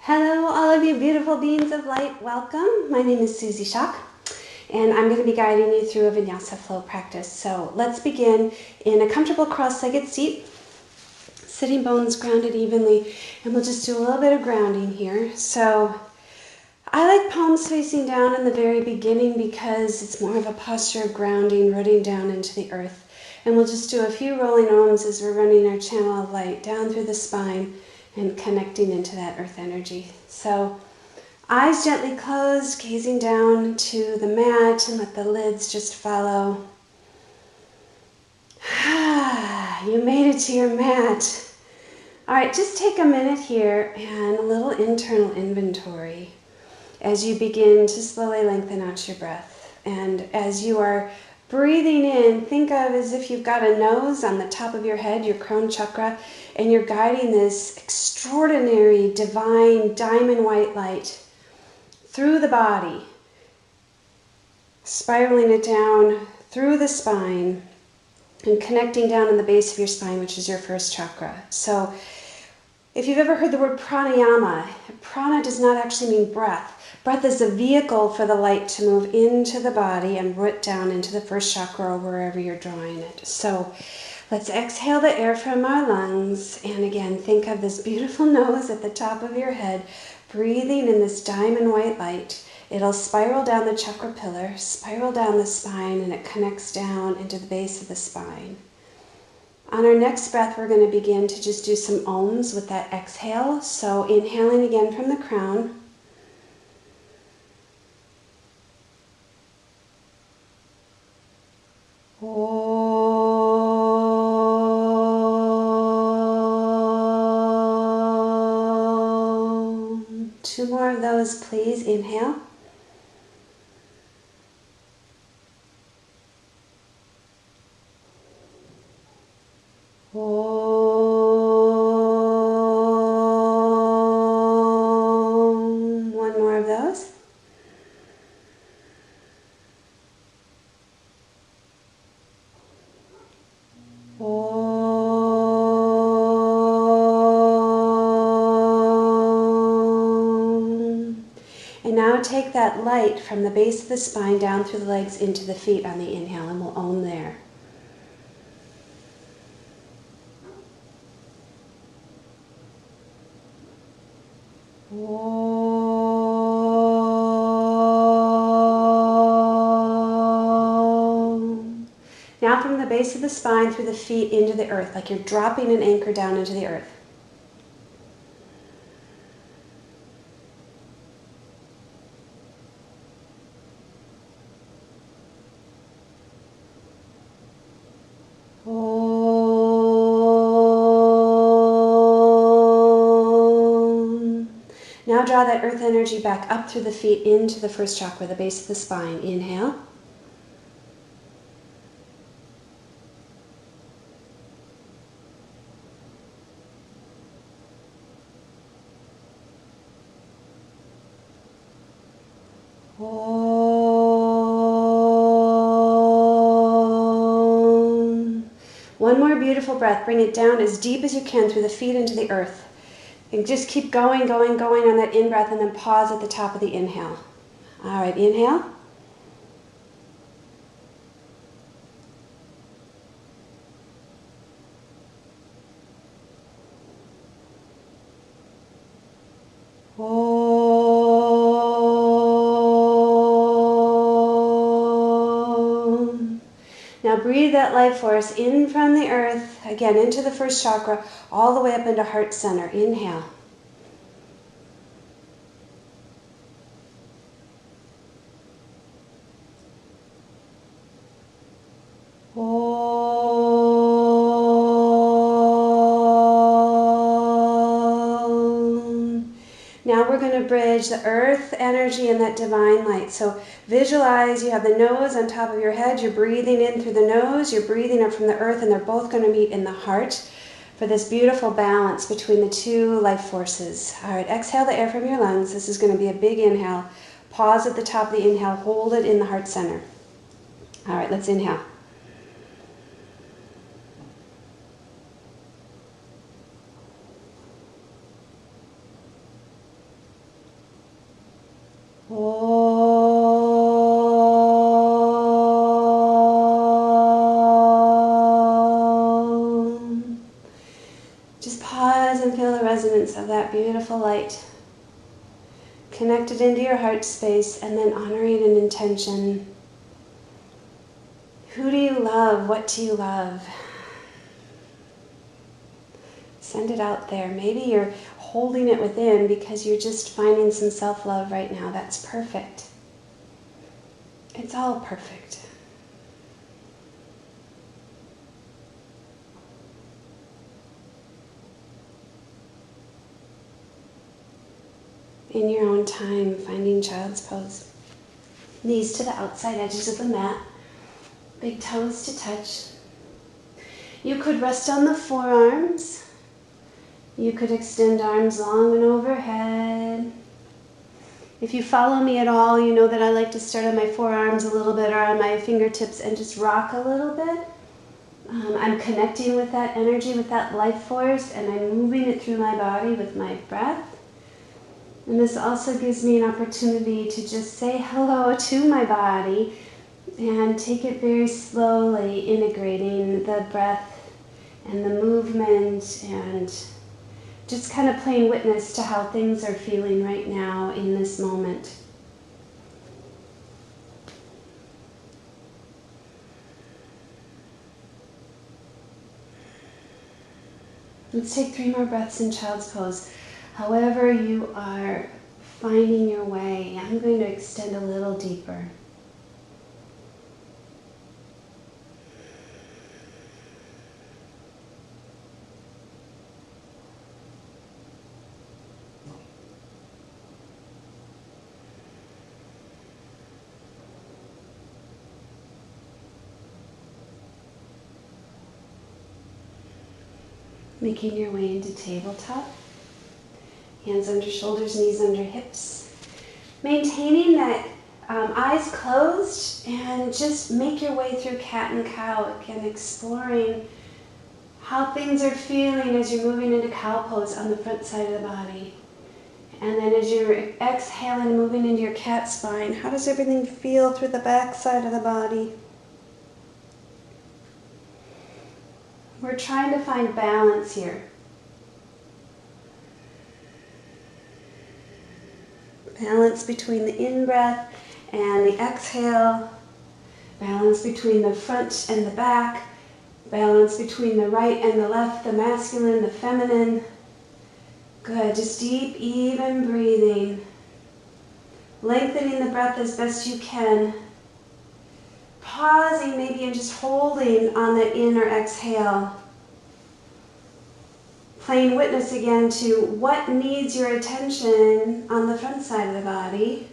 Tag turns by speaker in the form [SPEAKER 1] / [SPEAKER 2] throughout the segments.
[SPEAKER 1] Hello, all of you beautiful beings of light. Welcome. My name is Suzy Schaak, and I'm going to be guiding you through a Vinyasa Flow practice. So let's begin in a comfortable cross-legged seat, sitting bones grounded evenly, and we'll just do a little bit of grounding here. So I like palms facing down in the very beginning because it's more of a posture of grounding, rooting down into the earth. And we'll just do a few rolling ohms as we're running our channel of light down through the spine and connecting into that earth energy. So eyes gently closed, gazing down to the mat, and let the lids just follow. You made it to your mat. All right, just take a minute here and a little internal inventory as you begin to slowly lengthen out your breath. And as you are breathing in, think of as if you've got a nose on the top of your head, your crown chakra, and you're guiding this extraordinary, divine, diamond white light through the body, spiraling it down through the spine and connecting down in the base of your spine, which is your first chakra. So if you've ever heard the word pranayama, prana does not actually mean breath. Breath is a vehicle for the light to move into the body and root down into the first chakra or wherever you're drawing it. So let's exhale the air from our lungs. And again, think of this beautiful nose at the top of your head, breathing in this diamond white light. It'll spiral down the chakra pillar, spiral down the spine, and it connects down into the base of the spine. On our next breath, we're going to begin to just do some ohms with that exhale. So inhaling again from the crown. Two more of those, please. Inhale. One more of those. And now take that light from the base of the spine down through the legs into the feet on the inhale, and we'll ohm there. Now from the base of the spine through the feet into the earth, like you're dropping an anchor down into the earth. Now draw that earth energy back up through the feet into the first chakra, the base of the spine. Inhale. One more beautiful breath. Bring it down as deep as you can through the feet into the earth. And just keep going on that in-breath, and then pause at the top of the inhale. All right, inhale. Now breathe that life force in from the earth, again into the first chakra, all the way up into heart center. Inhale. Now we're going to bridge the earth energy and that divine light. So visualize you have the nose on top of your head. You're breathing in through the nose. You're breathing up from the earth, and they're both going to meet in the heart for this beautiful balance between the two life forces. All right, exhale the air from your lungs. This is going to be a big inhale. Pause at the top of the inhale. Hold it in the heart center. All right, let's inhale. Just pause and feel the resonance of that beautiful light. Connect it into your heart space and then honoring an intention. Who do you love? What do you love? Send it out there. Maybe you're holding it within because you're just finding some self-love right now. That's perfect. It's all perfect. In your own time, finding child's pose. Knees to the outside edges of the mat. Big toes to touch. You could rest on the forearms. You could extend arms long and overhead. If you follow me at all, you know that I like to start on my forearms a little bit or on my fingertips and just rock a little bit. I'm connecting with that energy, with that life force, and I'm moving it through my body with my breath. And this also gives me an opportunity to just say hello to my body and take it very slowly, integrating the breath and the movement and just kind of playing witness to how things are feeling right now in this moment. Let's take 3 more breaths in child's pose. However you are finding your way, I'm going to extend a little deeper. Making your way into tabletop. Hands under shoulders, knees under hips. Maintaining that eyes closed and just make your way through cat and cow. Again, exploring how things are feeling as you're moving into cow pose on the front side of the body. And then as you're exhaling, moving into your cat spine, how does everything feel through the back side of the body? We're trying to find balance here. Balance between the in-breath and the exhale. Balance between the front and the back. Balance between the right and the left, the masculine, the feminine. Good, just deep, even breathing. Lengthening the breath as best you can. Pausing maybe and just holding on the in or exhale. Playing witness again to what needs your attention on the front side of the body.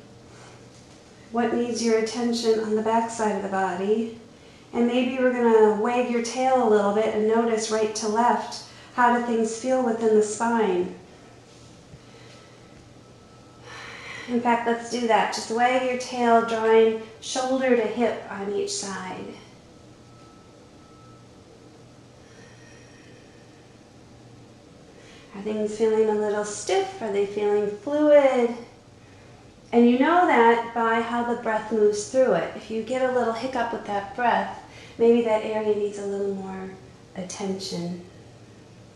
[SPEAKER 1] What needs your attention on the back side of the body. And maybe we're going to wag your tail a little bit and notice right to left. How do things feel within the spine? In fact, let's do that. Just wag your tail, drawing shoulder to hip on each side. Are things feeling a little stiff? Are they feeling fluid? And you know that by how the breath moves through it. If you get a little hiccup with that breath, maybe that area needs a little more attention.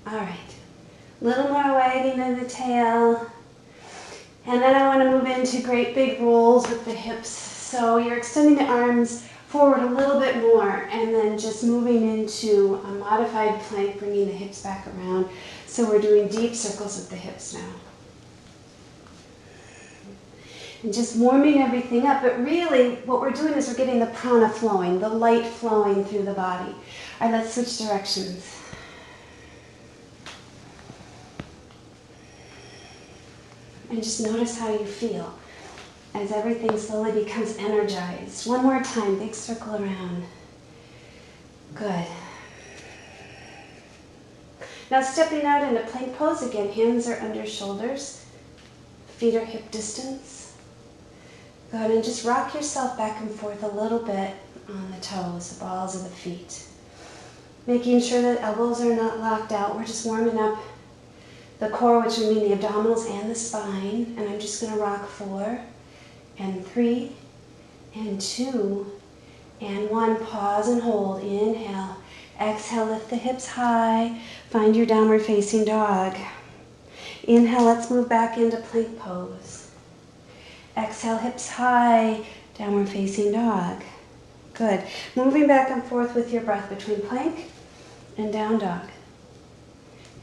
[SPEAKER 1] All right. A little more wagging of the tail. And then I want to move into great big rolls with the hips. So you're extending the arms forward a little bit more and then just moving into a modified plank, bringing the hips back around. So we're doing deep circles with the hips now. And just warming everything up. But really what we're doing is we're getting the prana flowing, the light flowing through the body. All right, let's switch directions. And just notice how you feel as everything slowly becomes energized. One more time, big circle around. Good. Now stepping out into plank pose again, hands are under shoulders, feet are hip distance. Good, and just rock yourself back and forth a little bit on the toes, the balls of the feet. Making sure that elbows are not locked out. We're just warming up the core, which would mean the abdominals and the spine. And I'm just going to rock 4, and 3, and 2, and 1. Pause and hold. Inhale. Exhale, lift the hips high. Find your downward facing dog. Inhale, let's move back into plank pose. Exhale, hips high, downward facing dog. Good. Moving back and forth with your breath between plank and down dog.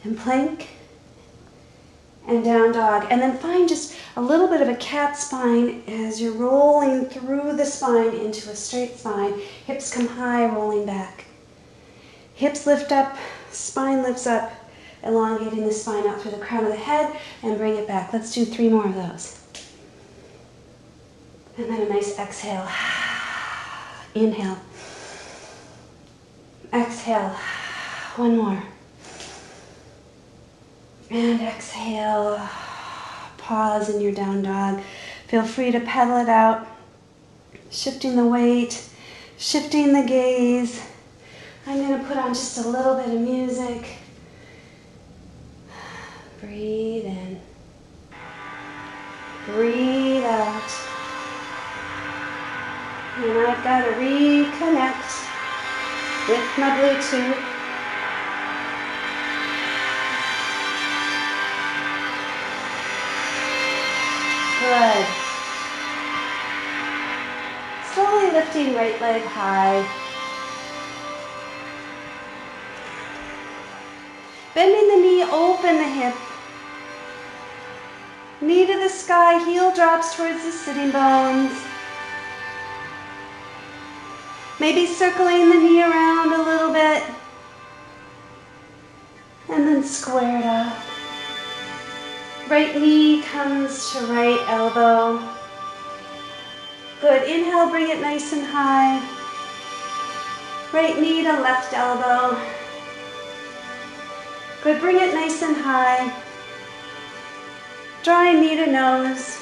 [SPEAKER 1] And plank and down dog. And then find just a little bit of a cat spine as you're rolling through the spine into a straight spine. Hips come high, rolling back. Hips lift up, spine lifts up, elongating the spine out through the crown of the head and bring it back. Let's do 3 more of those. And then a nice exhale. Inhale. Exhale. 1 more. And exhale. Pause in your down dog. Feel free to pedal it out. Shifting the weight, shifting the gaze. I'm going to put on just a little bit of music. Breathe in. Breathe out. And I've got to reconnect with my Bluetooth. Good. Slowly lifting right leg high. Bending the knee, open the hip. Knee to the sky, heel drops towards the sitting bones. Maybe circling the knee around a little bit. And then square it up. Right knee comes to right elbow. Good. Inhale, bring it nice and high. Right knee to left elbow. Good. Bring it nice and high. Drawing knee to nose.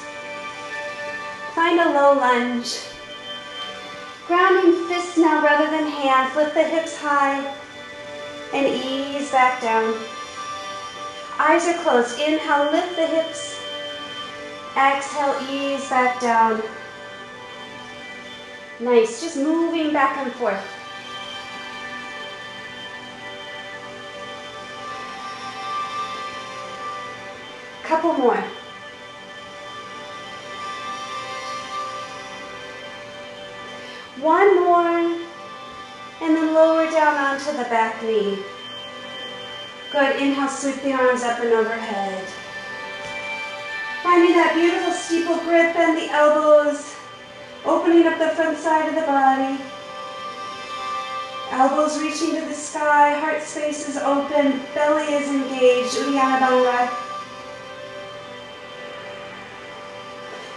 [SPEAKER 1] Find a low lunge. Grounding fists now rather than hands. Lift the hips high and ease back down. Eyes are closed. Inhale, lift the hips. Exhale, ease back down. Nice. Just moving back and forth. Couple more. One more, and then lower down onto the back knee. Good. Inhale, sweep the arms up and overhead. Finding that beautiful steeple grip, bend the elbows, opening up the front side of the body. Elbows reaching to the sky, heart space is open, belly is engaged, Uddiyana Bandha.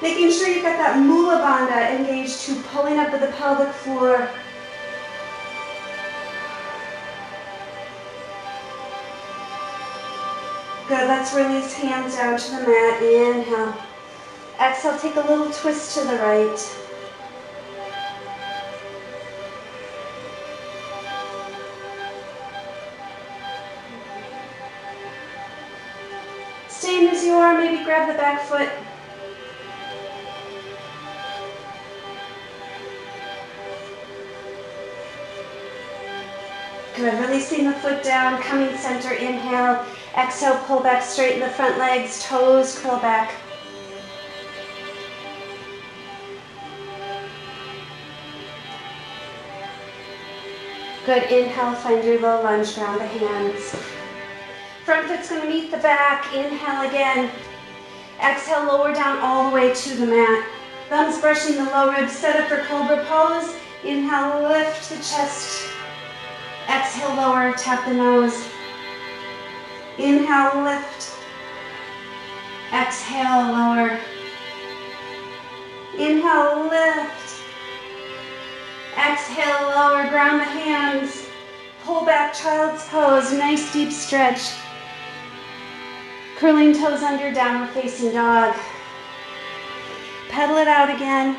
[SPEAKER 1] Making sure you've got that Mula Bandha engaged too, pulling up to the pelvic floor. Good, let's release hands down to the mat. Inhale. Exhale, take a little twist to the right. Staying as you are, maybe grab the back foot. Good, releasing the foot down, coming center, inhale. Exhale, pull back, straighten the front legs, toes curl back. Good, inhale, find your low lunge, ground the hands. Front foot's going to meet the back, inhale again. Exhale, lower down all the way to the mat. Thumbs brushing the low ribs, set up for cobra pose. Inhale, lift the chest. Exhale, lower, tap the nose. Inhale, lift. Exhale, lower. Inhale, lift. Exhale, lower, ground the hands. Pull back, child's pose, nice deep stretch. Curling toes under, downward facing dog. Pedal it out again.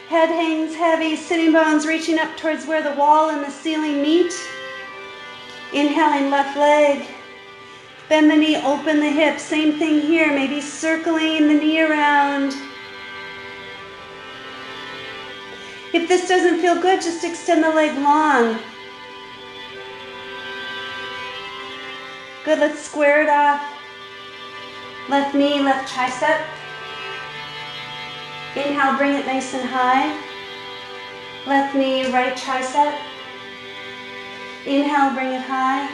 [SPEAKER 1] Head hangs heavy, sitting bones reaching up towards where the wall and the ceiling meet. Inhaling left leg. Bend the knee, open the hip. Same thing here, maybe circling the knee around. If this doesn't feel good, just extend the leg long. Good, let's square it off. Left knee, left tricep. Inhale, bring it nice and high. Left knee, right tricep. Inhale, bring it high.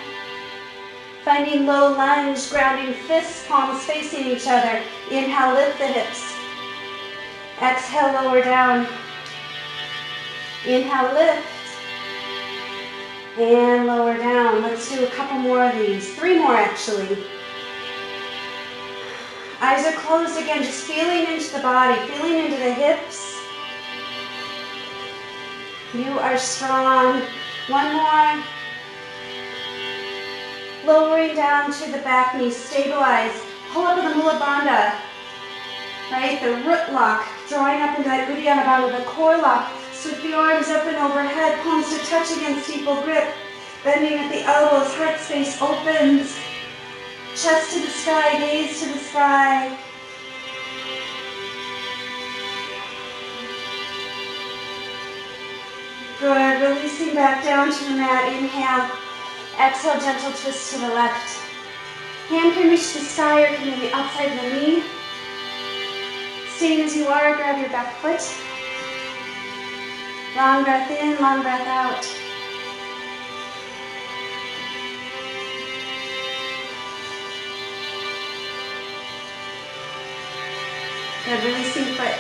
[SPEAKER 1] Finding low lunge, grounding fists, palms facing each other. Inhale, lift the hips. Exhale, lower down. Inhale, lift. And lower down. Let's do a couple more of these. 3 more actually. Eyes are closed again, just feeling into the body, feeling into the hips. You are strong. 1 more. Lowering down to the back knee, stabilize. Pull up in the Mula Bandha, right? The root lock, drawing up into that Uddiyana Bandha, the core lock. Sweep the arms up and overhead, palms to touch against steeple grip. Bending at the elbows, heart space opens. Chest to the sky, gaze to the sky. Good, releasing back down to the mat, inhale. Exhale, gentle twist to the left. Hand can reach the sky or can be outside the knee. Staying as you are, grab your back foot. Long breath in, long breath out. Good, releasing foot.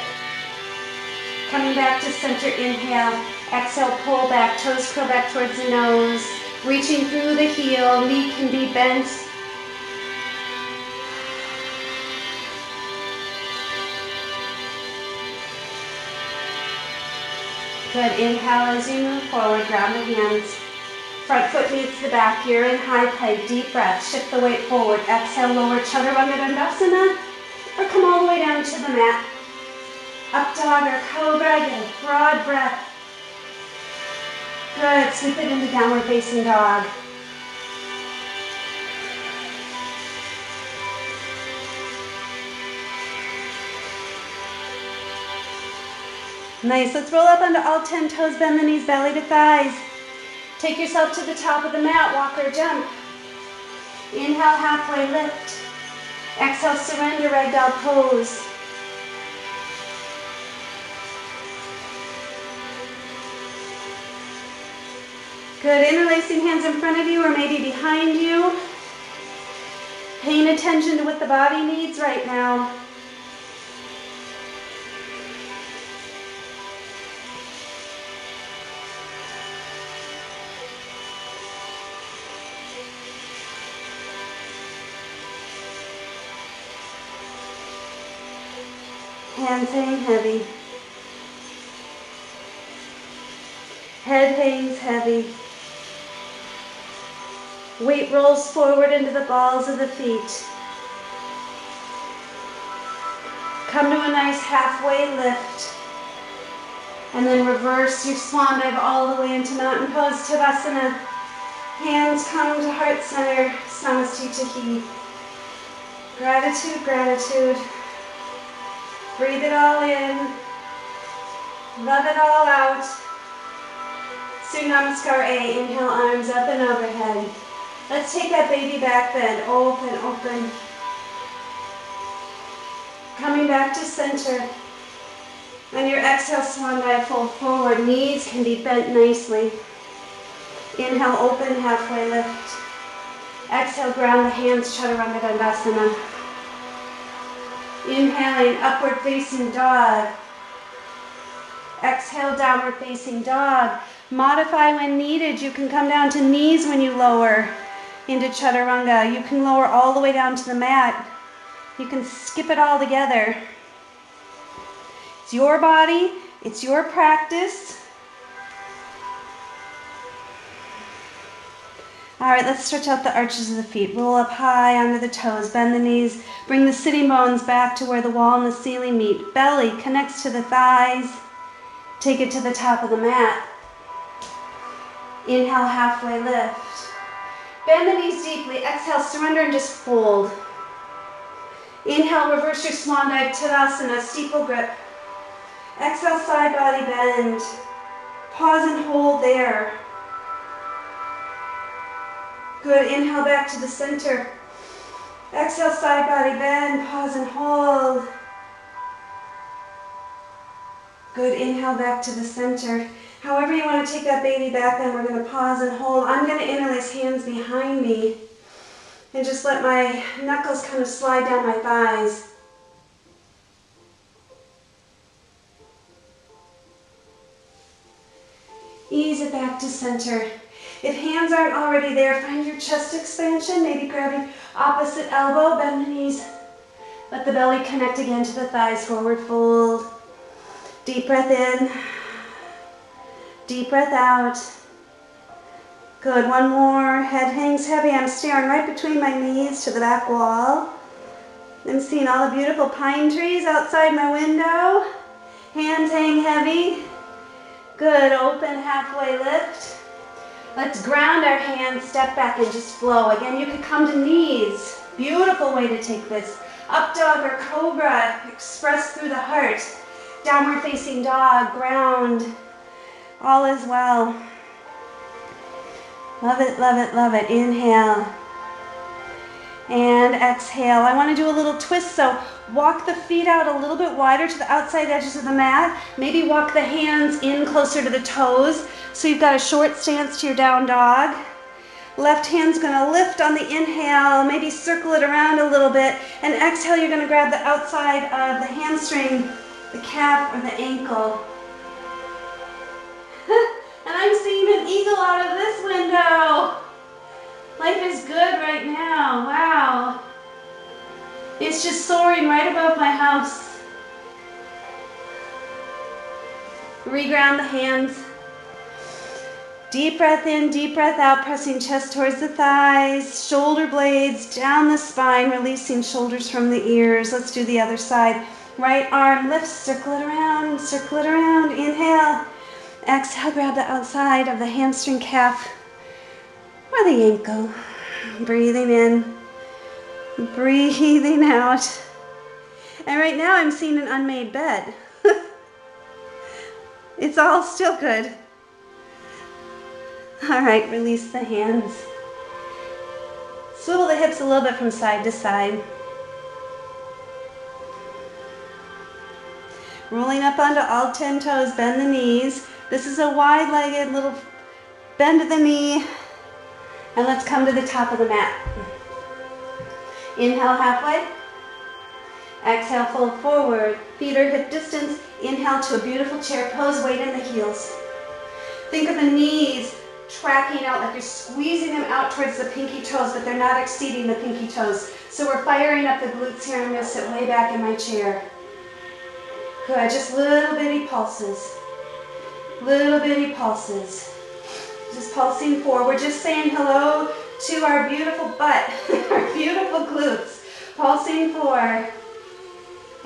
[SPEAKER 1] Coming back to center, inhale. Exhale, pull back, toes curl back towards the nose. Reaching through the heel, knee can be bent. Good, inhale as you move forward, ground the hands. Front foot meets the back, you're in high plank, deep breath, shift the weight forward. Exhale, lower chaturanga dandasana, or come all the way down to the mat. Up dog or cobra, get a broad breath. Good, sweep it into downward facing dog. Nice, let's roll up onto all 10 toes, bend the knees, belly to thighs. Take yourself to the top of the mat, walk or jump. Inhale, halfway lift. Exhale, surrender, ragdoll pose. Good, interlacing hands in front of you or maybe behind you. Paying attention to what the body needs right now. Hands hang heavy. Head hangs heavy. Weight rolls forward into the balls of the feet. Come to a nice halfway lift. And then reverse your swan dive all the way into mountain pose, Tadasana. Hands come to heart center, Samasti Tahi. Gratitude, gratitude. Breathe it all in. Love it all out. Surya Namaskar A. Inhale, arms up and overhead. Let's take that baby back bend. Open, open. Coming back to center. On your exhale, swan dive, fold forward. Knees can be bent nicely. Inhale, open, halfway lift. Exhale, ground the hands, Chaturanga Dandasana. Inhaling, upward facing dog. Exhale, downward facing dog. Modify when needed. You can come down to knees when you lower into Chaturanga. You can lower all the way down to the mat. You can skip it all together. It's your body. It's your practice. All right, let's stretch out the arches of the feet. Roll up high under the toes. Bend the knees. Bring the sitting bones back to where the wall and the ceiling meet. Belly connects to the thighs. Take it to the top of the mat. Inhale, halfway lift. Bend the knees deeply. Exhale, surrender and just fold. Inhale, reverse your swan dive, Tadasana, steeple grip. Exhale, side body bend. Pause and hold there. Good, inhale back to the center. Exhale, side body bend, pause and hold. Good, inhale back to the center. However you want to take that baby back, then we're going to pause and hold. I'm going to interlace hands behind me and just let my knuckles kind of slide down my thighs. Ease it back to center. If hands aren't already there, find your chest expansion, maybe grabbing opposite elbow, bend the knees. Let the belly connect again to the thighs, forward fold. Deep breath in, deep breath out. Good, one more. Head hangs heavy. I'm staring right between my knees to the back wall. I'm seeing all the beautiful pine trees outside my window. Hands hang heavy. Good, open halfway lift. Let's ground our hands, step back and just flow. Again, you could come to knees. Beautiful way to take this. Up dog or cobra, express through the heart. Downward facing dog, ground. All is well. Love it, love it, love it. Inhale. And exhale. I want to do a little twist, so walk the feet out a little bit wider to the outside edges of the mat. Maybe walk the hands in closer to the toes. So you've got a short stance to your down dog. Left hand's going to lift on the inhale, maybe circle it around a little bit. And exhale, you're going to grab the outside of the hamstring, the calf, or the ankle. And I'm seeing an eagle out of this window. Life is good right now. Wow. It's just soaring right above my house. Reground the hands. Deep breath in, deep breath out, pressing chest towards the thighs, shoulder blades down the spine, releasing shoulders from the ears. Let's do the other side. Right arm lifts, circle it around, inhale. Exhale, grab the outside of the hamstring, calf, or the ankle. Breathing in, breathing out. And right now I'm seeing an unmade bed. It's all still good. All right, release the hands. Swivel the hips a little bit from side to side. Rolling up onto all 10 toes, bend the knees. This is a wide-legged little bend of the knee. And let's come to the top of the mat. Inhale halfway. Exhale, fold forward. Feet are hip distance. Inhale to a beautiful chair pose, weight in the heels. Think of the knees tracking out like you're squeezing them out towards the pinky toes, but they're not exceeding the pinky toes. So we're firing up the glutes here. I'm going to sit way back in my chair. Good, just little bitty pulses. Little bitty pulses. Just pulsing forward, just saying hello to our beautiful butt, our beautiful glutes. Pulsing 4,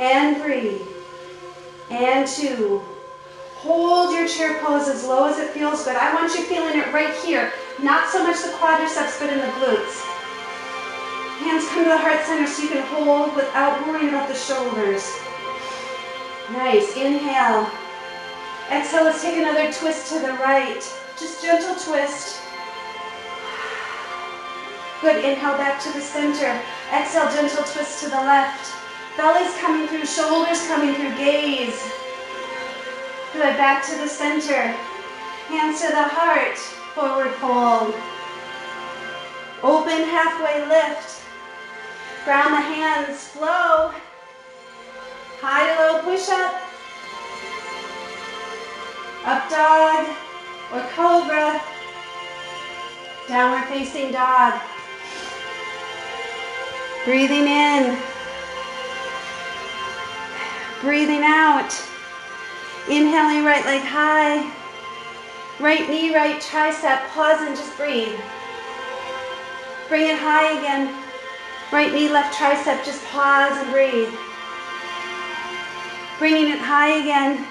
[SPEAKER 1] and 3, and 2. Hold your chair pose as low as it feels good. I want you feeling it right here. Not so much the quadriceps, but in the glutes. Hands come to the heart center so you can hold without worrying about the shoulders. Nice, inhale. Exhale, let's take another twist to the right. Just gentle twist. Good, inhale back to the center. Exhale, gentle twist to the left. Belly's coming through, shoulders coming through, gaze. Good, back to the center. Hands to the heart, forward fold. Open halfway lift. Ground the hands, flow. High to low push up. Up dog or cobra. Downward facing dog. Breathing in. Breathing out. Inhaling, right leg high. Right knee, right tricep. Pause and just breathe. Bring it high again. Right knee, left tricep. Just pause and breathe. Bringing it high again.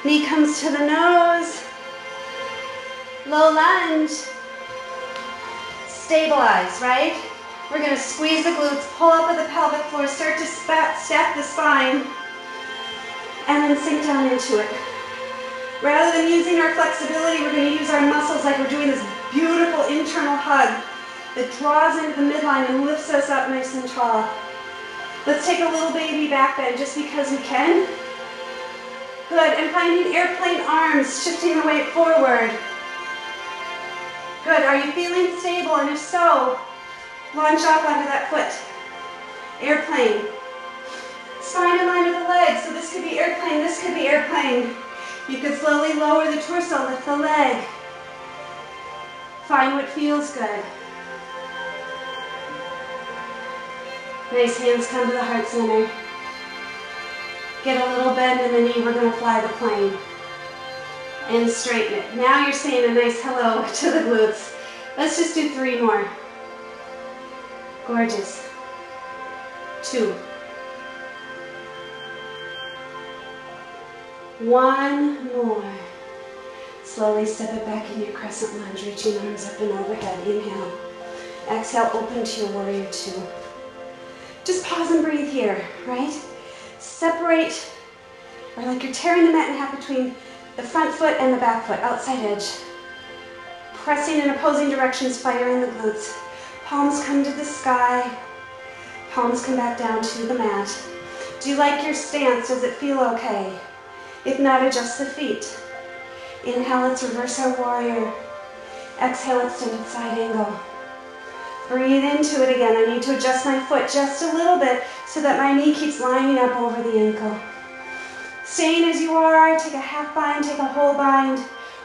[SPEAKER 1] Knee comes to the nose. Low lunge. Stabilize, right? We're going to squeeze the glutes, pull up with the pelvic floor, start to stack the spine, and then sink down into it. Rather than using our flexibility, we're going to use our muscles like we're doing this beautiful internal hug that draws into the midline and lifts us up nice and tall. Let's take a little baby back bend just because we can. Good, and finding airplane arms, shifting the weight forward. Good, are you feeling stable? And if so, launch off onto that foot. Airplane. Spine in line with the legs, so this could be airplane, this could be airplane. You could slowly lower the torso, lift the leg. Find what feels good. Nice, hands come to the heart center. Get a little bend in the knee, we're going to fly the plane. And straighten it. Now you're saying a nice hello to the glutes. Let's just do 3 more. Gorgeous. 2. 1 more. Slowly step it back in your crescent lunge, reaching arms up and overhead. Inhale. Exhale, open to your warrior 2. Just pause and breathe here, right? Separate, or like you're tearing the mat in half between the front foot and the back foot, outside edge. Pressing in opposing directions, firing the glutes. Palms come to the sky. Palms come back down to the mat. Do you like your stance? Does it feel okay? If not, adjust the feet. Inhale, let's reverse our warrior. Exhale, extended side angle. Breathe into it again. I need to adjust my foot just a little bit so that my knee keeps lining up over the ankle. Staying as you are, take a half bind, take a whole bind.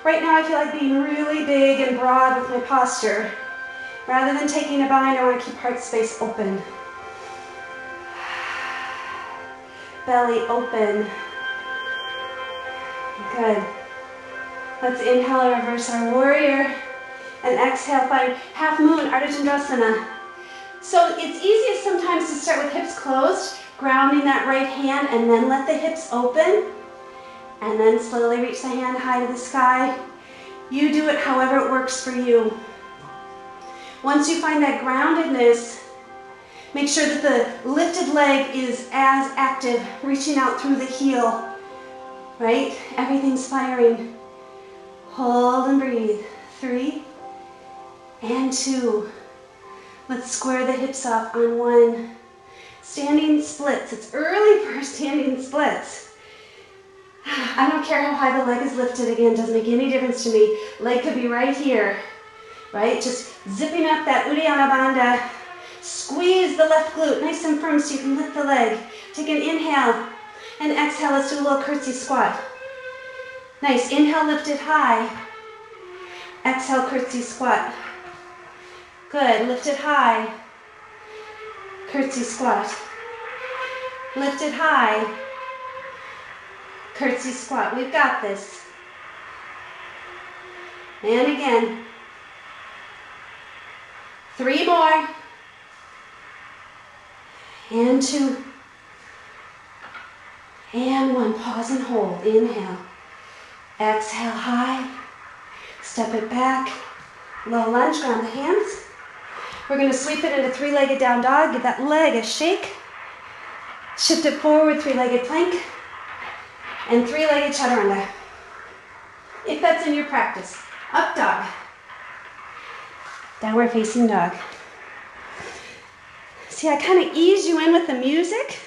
[SPEAKER 1] Right now I feel like being really big and broad with my posture. Rather than taking a bind, I want to keep heart space open. Belly open. Good. Let's inhale, reverse our warrior. And exhale, find half moon, Ardha Chandrasana. So it's easiest sometimes to start with hips closed, grounding that right hand, and then let the hips open. And then slowly reach the hand high to the sky. You do it however it works for you. Once you find that groundedness, make sure that the lifted leg is as active, reaching out through the heel, right? Everything's firing. Hold and breathe. 3 and 2. Let's square the hips up on 1. Standing splits. It's early for standing splits. I don't care how high the leg is lifted, again, doesn't make any difference to me. Leg could be right here, right? Just zipping up that Uddiyana Bandha. Squeeze the left glute nice and firm so you can lift the leg. Take an inhale and exhale. Let's do a little curtsy squat. Nice. Inhale, lift it high. Exhale, curtsy squat. Good. Lift it high. Curtsy squat. Lift it high. Curtsy squat. We've got this. And again. 3 more. And 2. And 1. Pause and hold. Inhale. Exhale high. Step it back. Low lunge. Ground the hands. We're going to sweep it into 3-legged down dog. Give that leg a shake. Shift it forward, 3-legged plank. And 3-legged chaturanga. If that's in your practice. Up dog. Downward facing dog. See, I kind of eased you in with the music.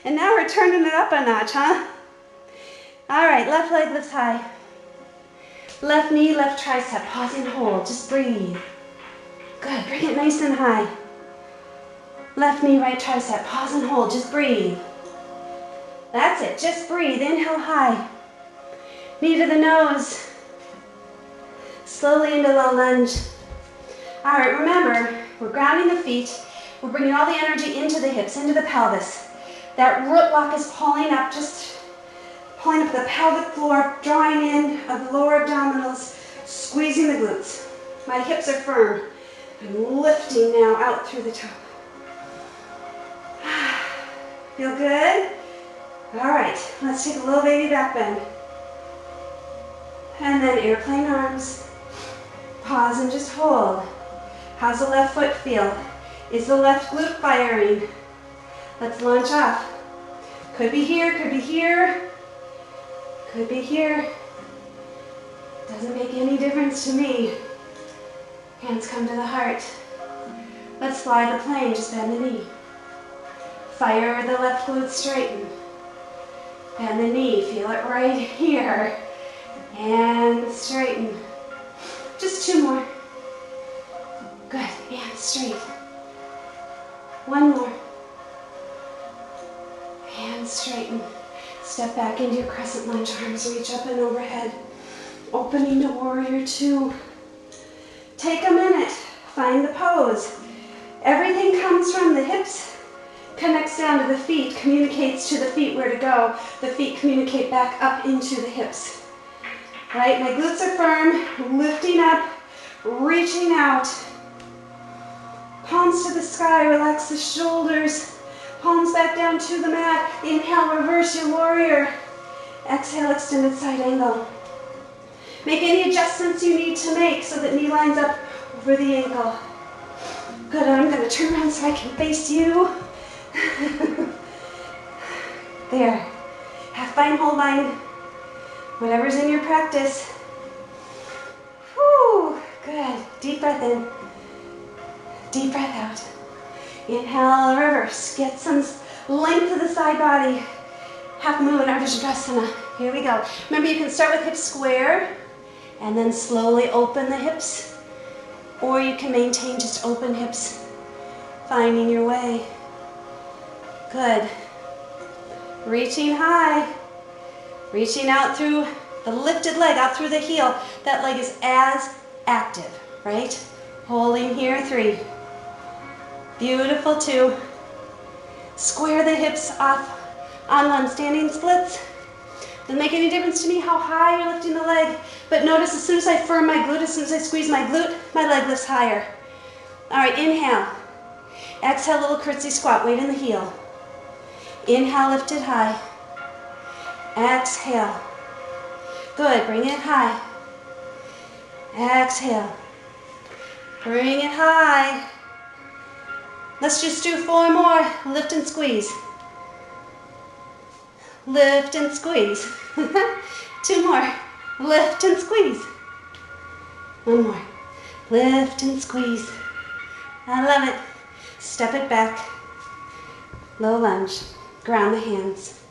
[SPEAKER 1] And now we're turning it up a notch, huh? All right, left leg lifts high. Left knee, left tricep. Pause and hold. Just breathe. Good. Bring it nice and high. Left knee, right tricep. Pause and hold. Just breathe. That's it. Just breathe. Inhale high. Knee to the nose. Slowly into low lunge. All right, remember, we're grounding the feet. We're bringing all the energy into the hips, into the pelvis. That root lock is pulling up, just pulling up the pelvic floor, drawing in of the lower abdominals, squeezing the glutes. My hips are firm. I'm lifting now out through the top. Feel good? All right, let's take a little baby back bend. And then airplane arms. Pause and just hold. How's the left foot feel? Is the left glute firing? Let's launch off. Could be here, could be here, could be here. Doesn't make any difference to me. Hands come to the heart. Let's fly the plane, just bend the knee. Fire the left glute, straighten. Bend the knee, feel it right here. And straighten. Just 2 more. Good, and straight. 1 more. And straighten. Step back into your crescent lunge, arms reach up and overhead. Opening to warrior 2. Take a minute, find the pose. Everything comes from the hips, connects down to the feet, communicates to the feet where to go. The feet communicate back up into the hips. Right, my glutes are firm, lifting up, reaching out. Palms to the sky, relax the shoulders. Palms back down to the mat. Inhale, reverse your warrior. Exhale, extended side angle. Make any adjustments you need to make so that knee lines up over the ankle. Good, and I'm going to turn around so I can face you. There. Half bind, whole bind. Whatever's in your practice. Whew, good. Deep breath in. Deep breath out. Inhale, reverse. Get some length to the side body. Half moon, Ardha Chandrasana. Here we go. Remember, you can start with hips square and then slowly open the hips. Or you can maintain just open hips, finding your way. Good. Reaching high. Reaching out through the lifted leg, out through the heel. That leg is as active, right? Holding here, 3. Beautiful, 2. Square the hips off on one, standing splits. Doesn't make any difference to me how high you're lifting the leg, but notice as soon as I firm my glute, as soon as I squeeze my glute, my leg lifts higher. All right, inhale. Exhale, little curtsy squat, weight in the heel. Inhale, lift it high. Exhale. Good, bring it high. Exhale. Bring it high. Let's just do 4 more. Lift and squeeze. Lift and squeeze. 2 more. Lift and squeeze. 1 more. Lift and squeeze. I love it. Step it back. Low lunge. Ground the hands.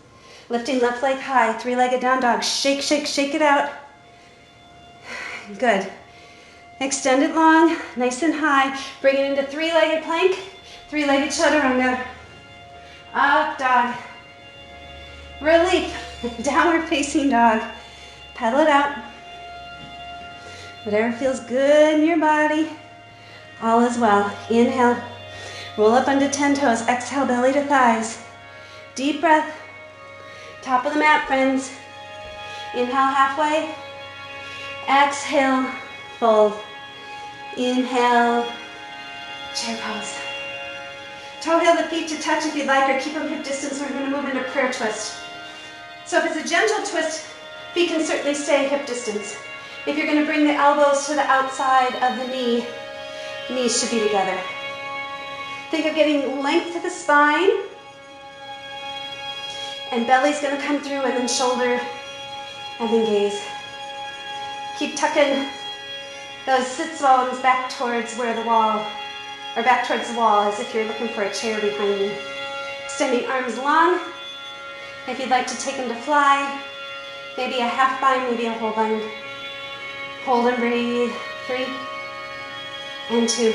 [SPEAKER 1] Lifting left leg high. 3-legged down dog. Shake, shake, shake it out. Good. Extend it long, nice and high. Bring it into 3-legged plank. 3-legged chaturanga. Up dog. Relief. Downward facing dog. Pedal it out. Whatever feels good in your body. All is well. Inhale. Roll up onto 10 toes. Exhale, belly to thighs. Deep breath. Top of the mat, friends. Inhale halfway. Exhale, fold. Inhale, chair pose. Toe heel the feet to touch if you'd like, or keep them hip distance. We're going to move into prayer twist. So if it's a gentle twist, feet can certainly stay hip distance. If you're going to bring the elbows to the outside of the knee, knees should be together. Think of getting length to the spine, and belly's going to come through, and then shoulder, and then gaze. Keep tucking those sits bones back towards where the wall, or back towards the wall, as if you're looking for a chair behind you. Extending arms long. If you'd like to take them to fly, maybe a half bind, maybe a whole bind. Hold and breathe. 3 and 2.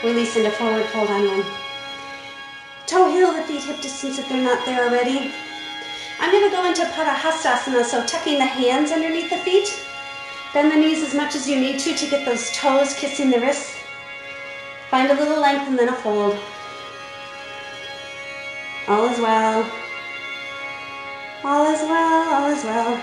[SPEAKER 1] Release into forward fold on 1. Toe heel the feet hip distance if they're not there already. I'm going to go into Padahastasana, so tucking the hands underneath the feet. Bend the knees as much as you need to get those toes kissing the wrists. Find a little length and then a fold. All is well. All is well, all is well.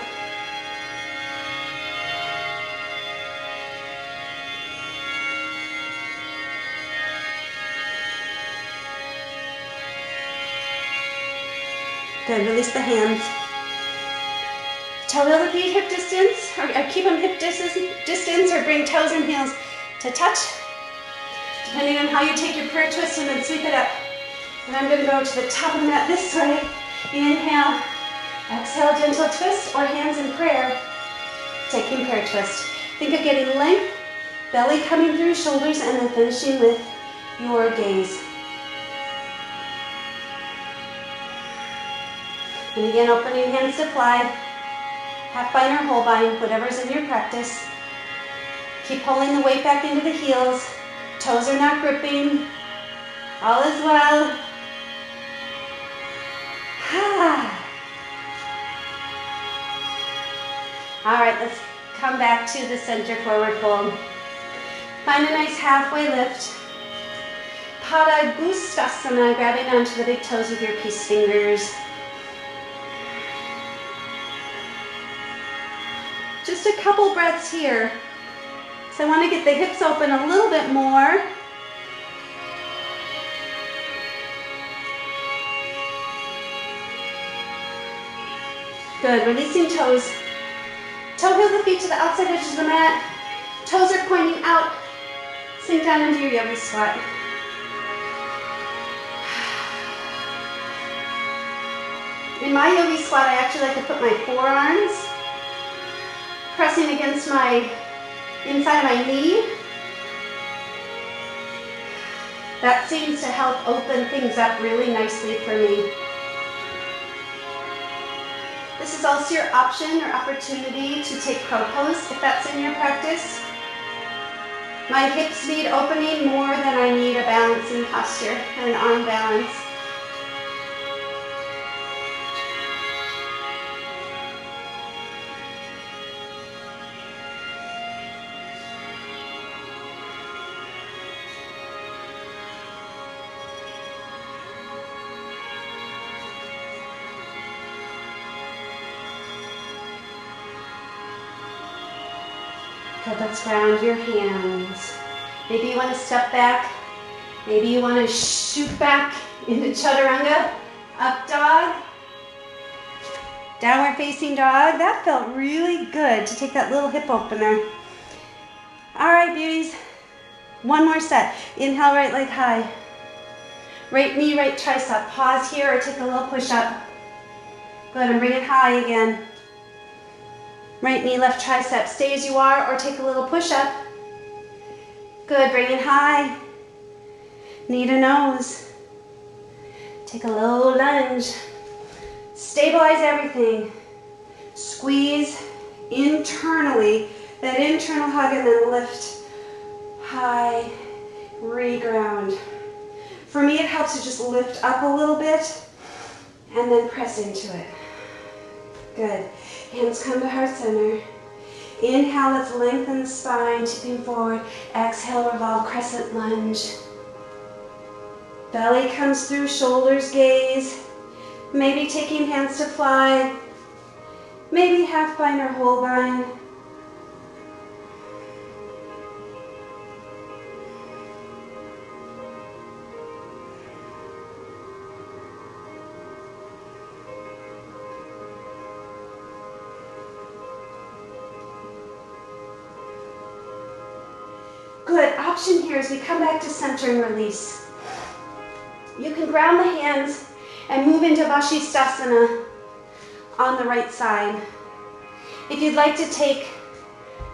[SPEAKER 1] Good, release the hands. Toe heel the feet hip distance, or keep them hip distance, or bring toes and heels to touch, depending on how you take your prayer twist, and then sweep it up. And I'm going to go to the top of the mat this way. Inhale, exhale, gentle twist, or hands in prayer. Taking prayer twist. Think of getting length, belly coming through shoulders, and then finishing with your gaze. And again, opening hands to fly. Half bind or whole bind, whatever's in your practice. Keep pulling the weight back into the heels. Toes are not gripping. All is well. All right, let's come back to the center forward fold. Find a nice halfway lift. Padangusthasana, grabbing onto the big toes with your peace fingers. Just a couple breaths here. So I want to get the hips open a little bit more. Good, releasing toes. Toe heel the feet to the outside edges of the mat. Toes are pointing out. Sink down into your yogi squat. In my yogi squat, I actually like to put my forearms pressing against my inside of my knee. That seems to help open things up really nicely for me. This is also your option or opportunity to take crow pose if that's in your practice. My hips need opening more than I need a balancing posture and an arm balance. Good, let's ground your hands. Maybe you want to step back. Maybe you want to shoot back into chaturanga. Up dog. Downward facing dog. That felt really good to take that little hip opener. All right, beauties. One more set. Inhale, right leg high. Right knee, right tricep. Pause here or take a little push up. Good, and bring it high again. Right knee, left tricep. Stay as you are or take a little push up. Good, bring it high. Knee to nose. Take a low lunge. Stabilize everything. Squeeze internally. That internal hug and then lift high. Reground. For me, it helps to just lift up a little bit and then press into it. Good. Hands come to heart center. Inhale, let's lengthen the spine, tipping forward. Exhale, revolve, crescent lunge. Belly comes through, shoulders gaze. Maybe taking hands to fly. Maybe half bind or whole bind. Good, option here as we come back to center and release. You can ground the hands and move into Vashisthasana on the right side. If you'd like to take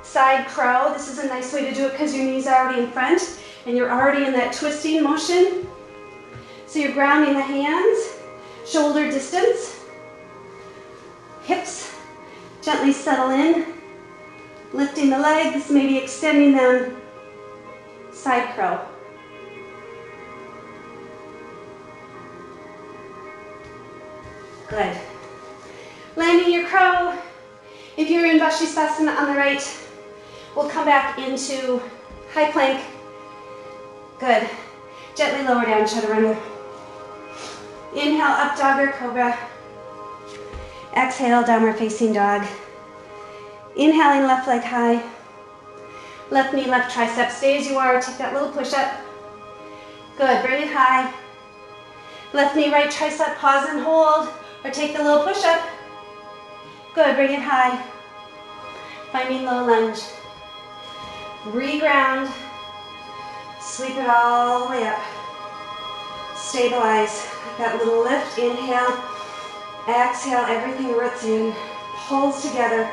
[SPEAKER 1] side crow, this is a nice way to do it because your knees are already in front and you're already in that twisting motion. So you're grounding the hands, shoulder distance, hips gently settle in, lifting the legs, maybe extending them. Side crow. Good. Landing your crow. If you're in Vashisthasana on the right, we'll come back into high plank. Good. Gently lower down, chaturanga. Inhale, up dog or cobra. Exhale, downward facing dog. Inhaling, left leg high. Left knee, left tricep. Stay as you are. Take that little push up. Good. Bring it high. Left knee, right tricep. Pause and hold. Or take the little push up. Good. Bring it high. Finding low lunge. Reground. Sweep it all the way up. Stabilize. That little lift. Inhale. Exhale. Everything roots in. Pulls together.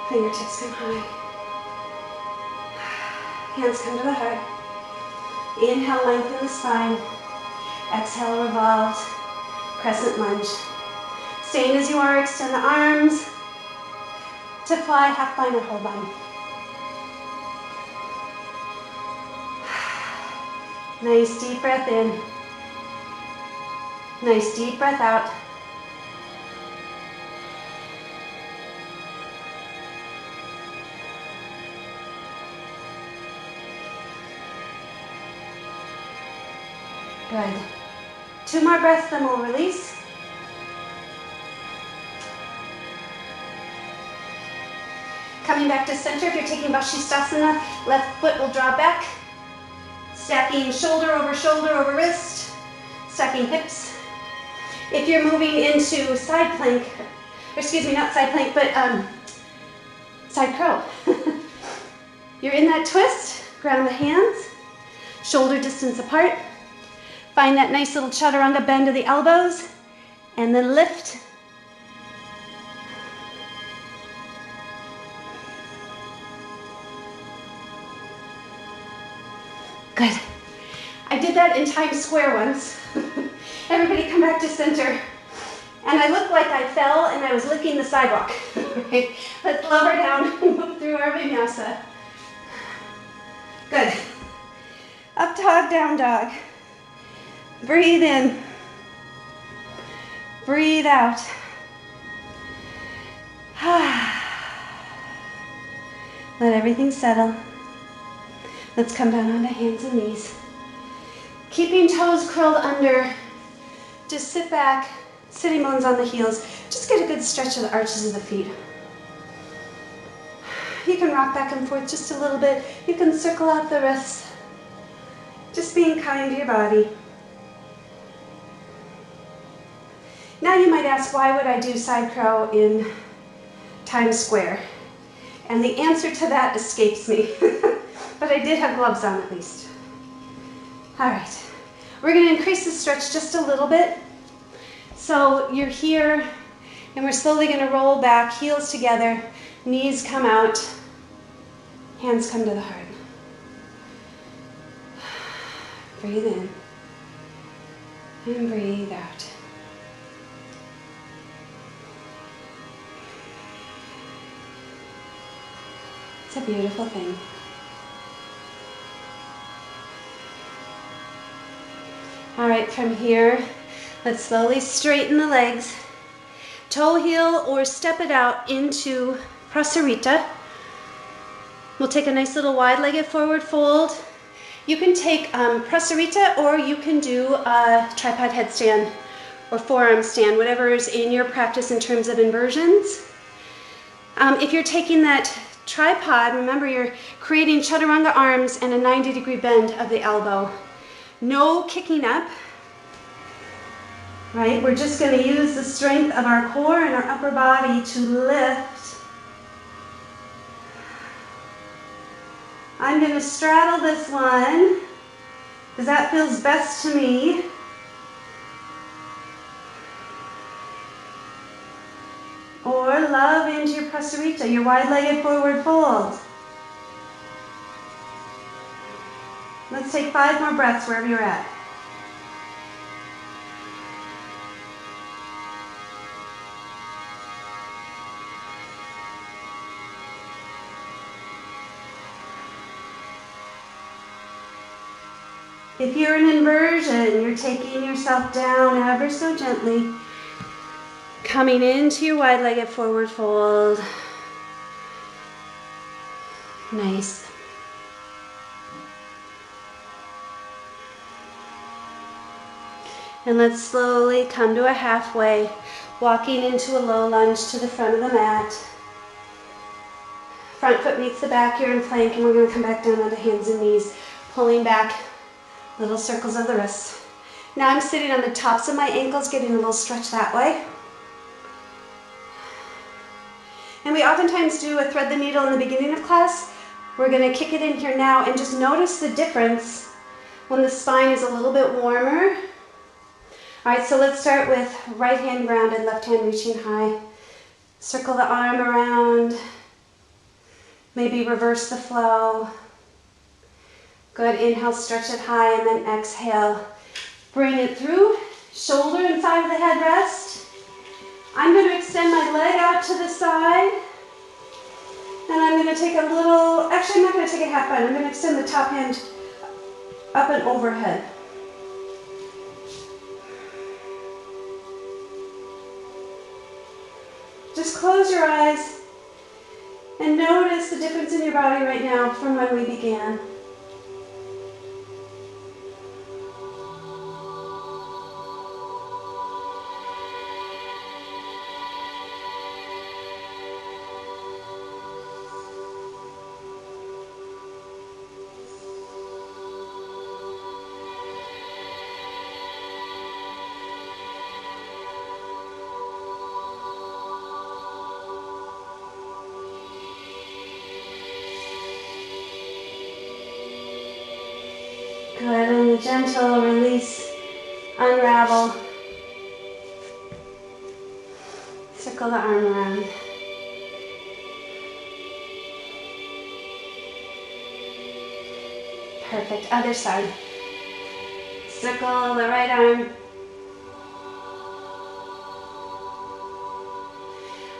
[SPEAKER 1] Fingertips come high. Hands come to the heart. Inhale, lengthen the spine. Exhale, revolved. Crescent lunge. Staying as you are, extend the arms to fly, half bind or whole bind. Nice deep breath in. Nice deep breath out. Good. 2 more breaths, then we'll release. Coming back to center, if you're taking Vashisthasana, left foot will draw back. Stacking shoulder over wrist. Stacking hips. If you're moving into side plank, or excuse me, not side plank, but side crow. You're in that twist, ground the hands, shoulder distance apart. Find that nice little chaturanga bend of the elbows, and then lift. Good. I did that in Times Square once. Everybody come back to center. And I looked like I fell and I was licking the sidewalk. Right? Let's lower down and move through our vinyasa. Good. Up dog, down dog. Breathe in. Breathe out. Let everything settle. Let's come down onto hands and knees. Keeping toes curled under. Just sit back, sitting bones on the heels. Just get a good stretch of the arches of the feet. You can rock back and forth just a little bit. You can circle out the wrists. Just being kind to your body. Now you might ask, why would I do side crow in Times Square? And the answer to that escapes me. But I did have gloves on at least. All right. We're going to increase the stretch just a little bit. So you're here, and we're slowly going to roll back, heels together, knees come out, hands come to the heart. Breathe in, and breathe out. It's a beautiful thing. All right, from here, let's slowly straighten the legs. Toe heel or step it out into Prasarita. We'll take a nice little wide-legged forward fold. You can take Prasarita, or you can do a tripod headstand or forearm stand, whatever is in your practice in terms of inversions. If you're taking that tripod, remember you're creating chaturanga arms and a 90-degree bend of the elbow. No kicking up, right? We're just going to use the strength of our core and our upper body to lift. I'm going to straddle this one because that feels best to me. Or love into your Prasarita, your wide-legged forward fold. Let's take 5 more breaths wherever you're at. If you're in inversion, you're taking yourself down ever so gently, coming into your wide-legged forward fold. Nice. And let's slowly come to a halfway, walking into a low lunge to the front of the mat. Front foot meets the back, you're in plank, and we're going to come back down onto hands and knees, pulling back little circles of the wrists. Now I'm sitting on the tops of my ankles, getting a little stretch that way. And we oftentimes do a thread the needle in the beginning of class. We're going to kick it in here now and just notice the difference when the spine is a little bit warmer. All right, so let's start with right hand grounded, left hand reaching high. Circle the arm around, Maybe reverse the flow. Good, inhale, stretch it high, and then exhale. Bring it through, shoulder and side of the head rest. I'm going to extend my leg out to the side. And I'm going to take a little, actually I'm not going to take a half bind, I'm going to extend the top hand up and overhead. Just close your eyes and notice the difference in your body right now from when we began. Good, and the gentle release, unravel. Circle the arm around. Perfect, other side. Circle the right arm.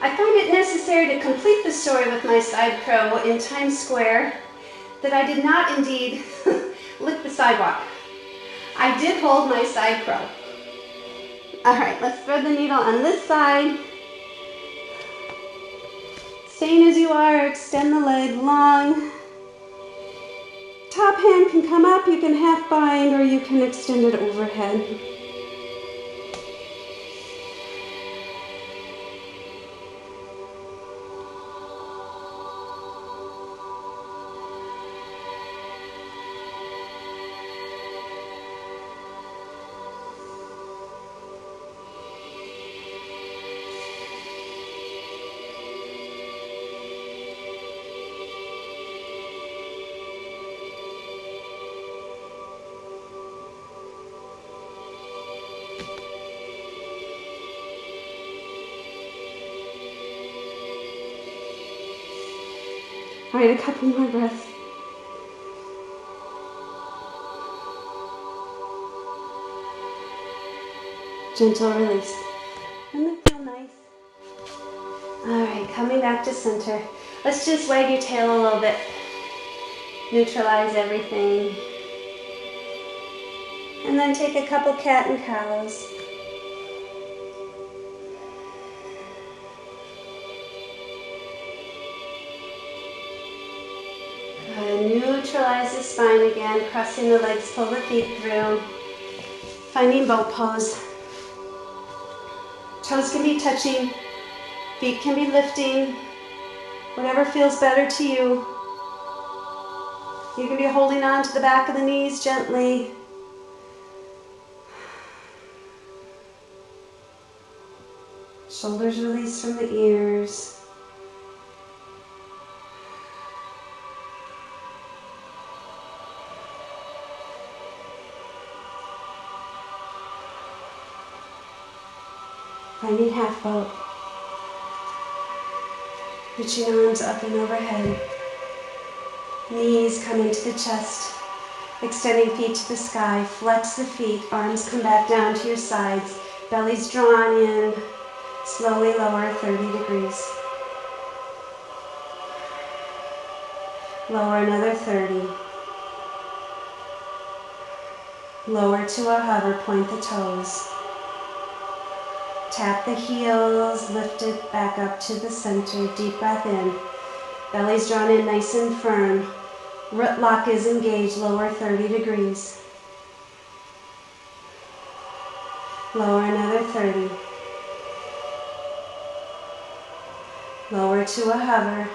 [SPEAKER 1] I find it necessary to complete the story with my side crow in Times Square that I did not indeed lick the sidewalk. I did hold my side crow. All right, let's thread the needle on this side. Staying as you are, extend the leg long. Top hand can come up, you can half bind, or you can extend it overhead. All right, a couple more breaths. Gentle release. Doesn't that feel nice? All right, coming back to center. Let's just wag your tail a little bit. Neutralize everything. And then take a couple cat and cows. Neutralize the spine again, crossing the legs, pull the feet through. Finding boat pose. Toes can be touching, feet can be lifting, whatever feels better to you. You can be holding on to the back of the knees gently. Shoulders release from the ears. Finding half boat. Reaching arms up and overhead. Knees come into the chest. Extending feet to the sky. Flex the feet. Arms come back down to your sides. Belly's drawn in. Slowly lower 30 degrees. Lower another 30. Lower to a hover. Point the toes. Tap the heels, lift it back up to the center, deep breath in. Belly's drawn in nice and firm. Root lock is engaged, lower 30 degrees. Lower another 30. Lower to a hover.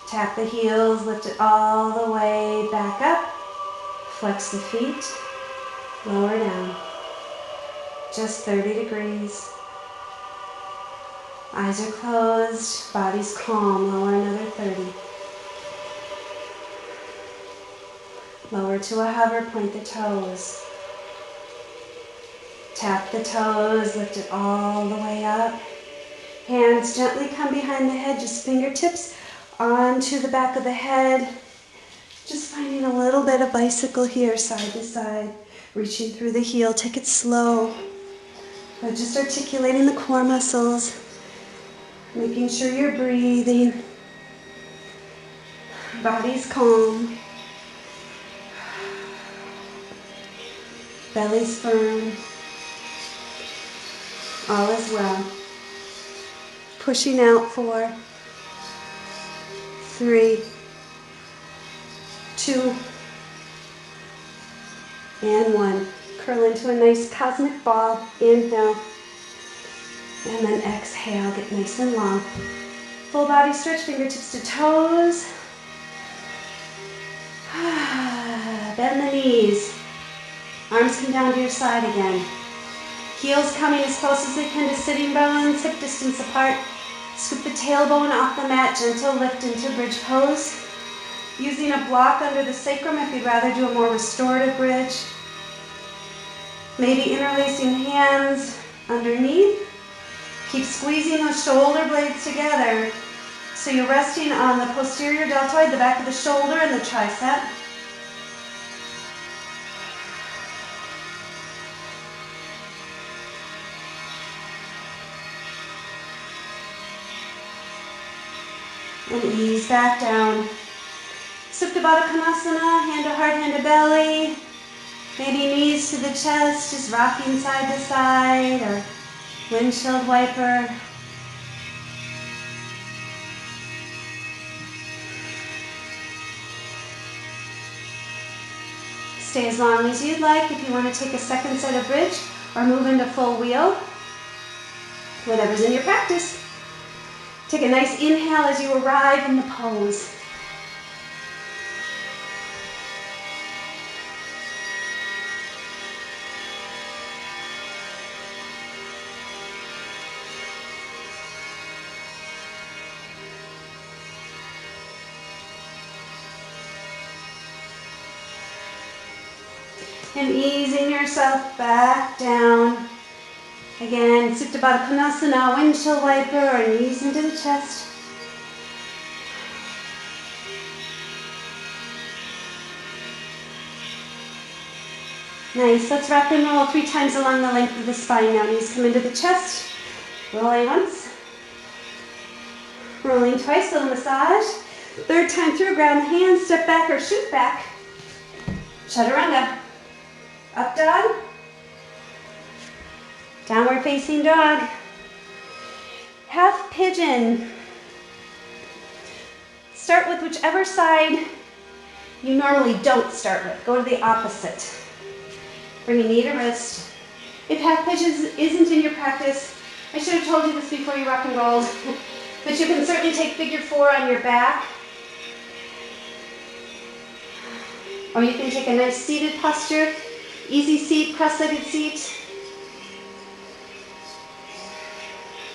[SPEAKER 1] Tap the heels, lift it all the way back up. Flex the feet, lower down. Just 30 degrees. Eyes are closed, body's calm, lower another 30. Lower to a hover, point the toes. Tap the toes, lift it all the way up. Hands gently come behind the head, just fingertips onto the back of the head. Just finding a little bit of bicycle here, side to side. Reaching through the heel, take it slow. But just articulating the core muscles. Making sure you're breathing. Body's calm. Belly's firm. All is well. Pushing out 4, 3, 2, and 1. Curl into a nice cosmic ball. Inhale. And then exhale. Get nice and long. Full body stretch, fingertips to toes. Bend the knees. Arms come down to your side again. Heels coming as close as they can to sitting bones, hip distance apart. Scoop the tailbone off the mat, gentle lift into bridge pose. Using a block under the sacrum if you'd rather do a more restorative bridge. Maybe interlacing hands underneath. Keep squeezing those shoulder blades together so you're resting on the posterior deltoid, the back of the shoulder, and the tricep. And ease back down. Supta Baddha Konasana, hand to heart, hand to belly. Maybe knees to the chest, just rocking side to side, or windshield wiper. Stay as long as you'd like if you want to take a second set of bridge or move into full wheel. Whatever's in your practice. Take a nice inhale as you arrive in the pose. And easing yourself back down. Again, Supta Baddha Konasana, windshield wiper, or knees into the chest. Nice, let's rock and roll 3 times along the length of the spine now. Knees come into the chest, rolling once, rolling twice, little massage. 3rd time through, ground the hands, step back or shoot back. Chaturanga. Up dog. Downward facing dog. Half pigeon. Start with whichever side you normally don't start with. Go to the opposite. Bring a knee to wrist. If half pigeon isn't in your practice, I should have told you this before you rock and rolled, but you can certainly take figure 4 on your back. Or you can take a nice seated posture. Easy seat, cross-legged seat.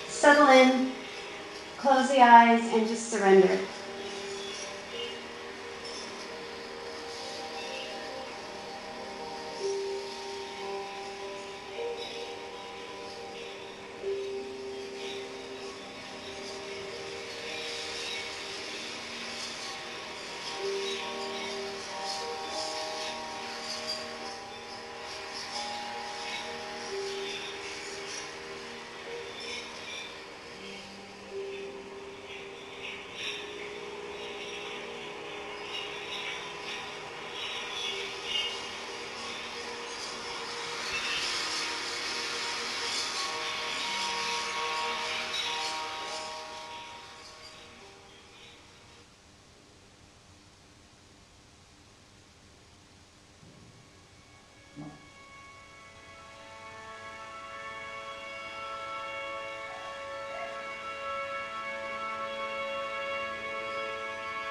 [SPEAKER 1] Settle in, close the eyes, and just surrender.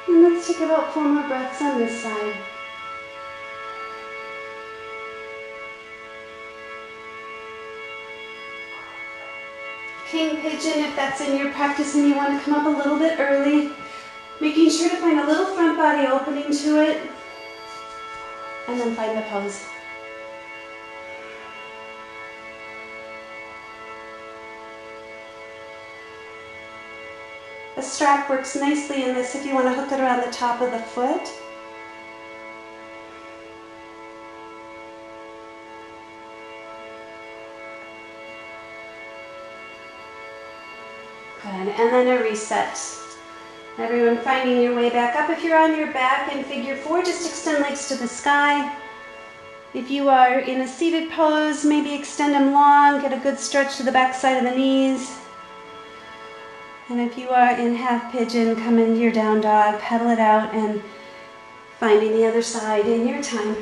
[SPEAKER 1] And let's take about 4 more breaths on this side. King pigeon, if that's in your practice and you want to come up a little bit early, making sure to find a little front body opening to it, and then find the pose. A strap works nicely in this if you want to hook it around the top of the foot. Good, and then a reset. Everyone finding your way back up. If you're on your back in figure 4, just extend legs to the sky. If you are in a seated pose, maybe extend them long, get a good stretch to the back side of the knees. And if you are in half pigeon, come into your down dog, pedal it out, and finding the other side in your time.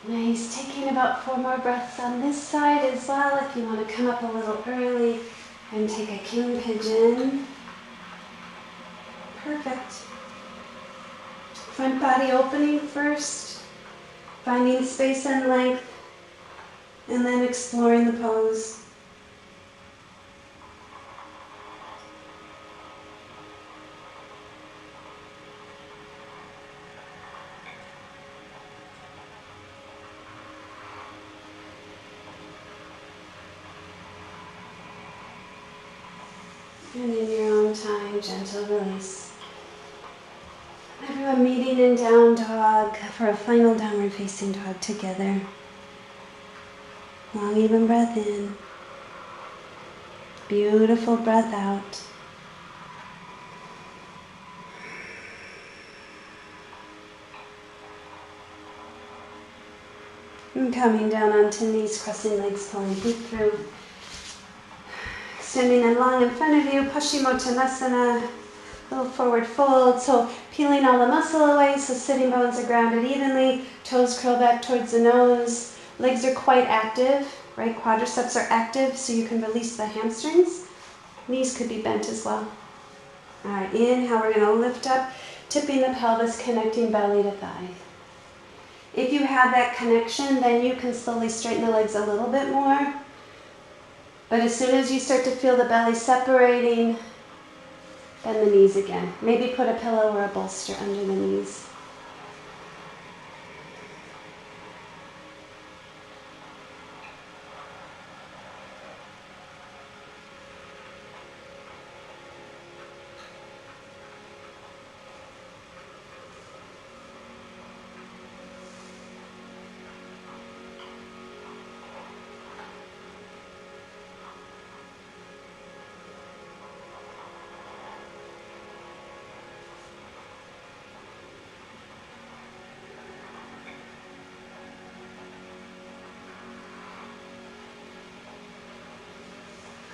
[SPEAKER 1] Nice, taking about 4 more breaths on this side as well. If you want to come up a little early and take a king pigeon. Perfect. Front body opening first, finding space and length, and then exploring the pose. And in your own time, gentle release. Everyone meeting in down dog for a final downward facing dog together. Long even breath in. Beautiful breath out. And coming down onto knees, crossing legs, pulling feet through. Extending them long in front of you, Paschimottanasana, little forward fold. So peeling all the muscle away, so sitting bones are grounded evenly, toes curl back towards the nose. Legs are quite active, right? Quadriceps are active, so you can release the hamstrings. Knees could be bent as well. All right, inhale, we're gonna lift up, tipping the pelvis, connecting belly to thigh. If you have that connection, then you can slowly straighten the legs a little bit more. But as soon as you start to feel the belly separating, bend the knees again. Maybe put a pillow or a bolster under the knees.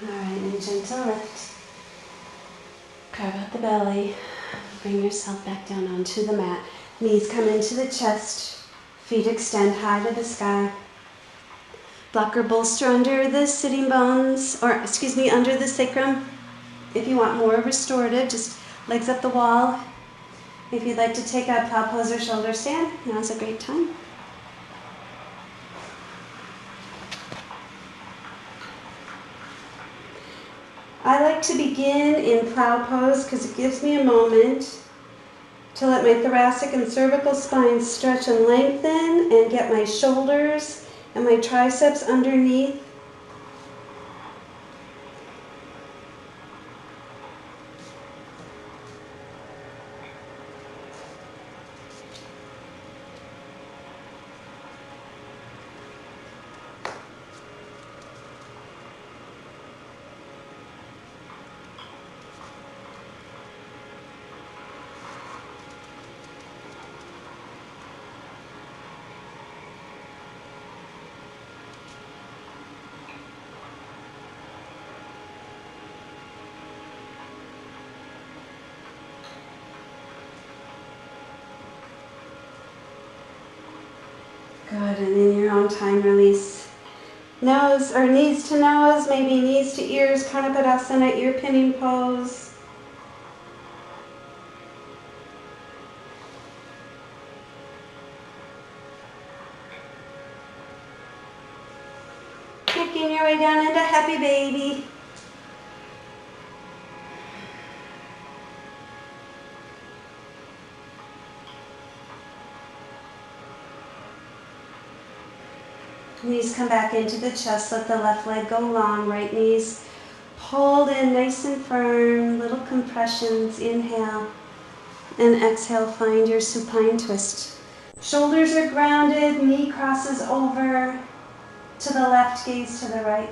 [SPEAKER 1] Alright, and gentle lift. Carve out the belly. Bring yourself back down onto the mat. Knees come into the chest. Feet extend high to the sky. Block or bolster under the sitting bones, or under the sacrum. If you want more restorative, just legs up the wall. If you'd like to take a plow pose or shoulder stand, now's a great time. I like to begin in plow pose because it gives me a moment to to let my thoracic and cervical spines stretch and lengthen and get my shoulders and my triceps underneath. Good, and in your own time, release nose or knees to nose, maybe knees to ears, Karnapadasana, ear pinning pose. Making your way down into happy baby. Knees come back into the chest, let the left leg go long, right knees pulled in nice and firm, little compressions, inhale, and exhale, find your supine twist. Shoulders are grounded, knee crosses over to the left, gaze to the right.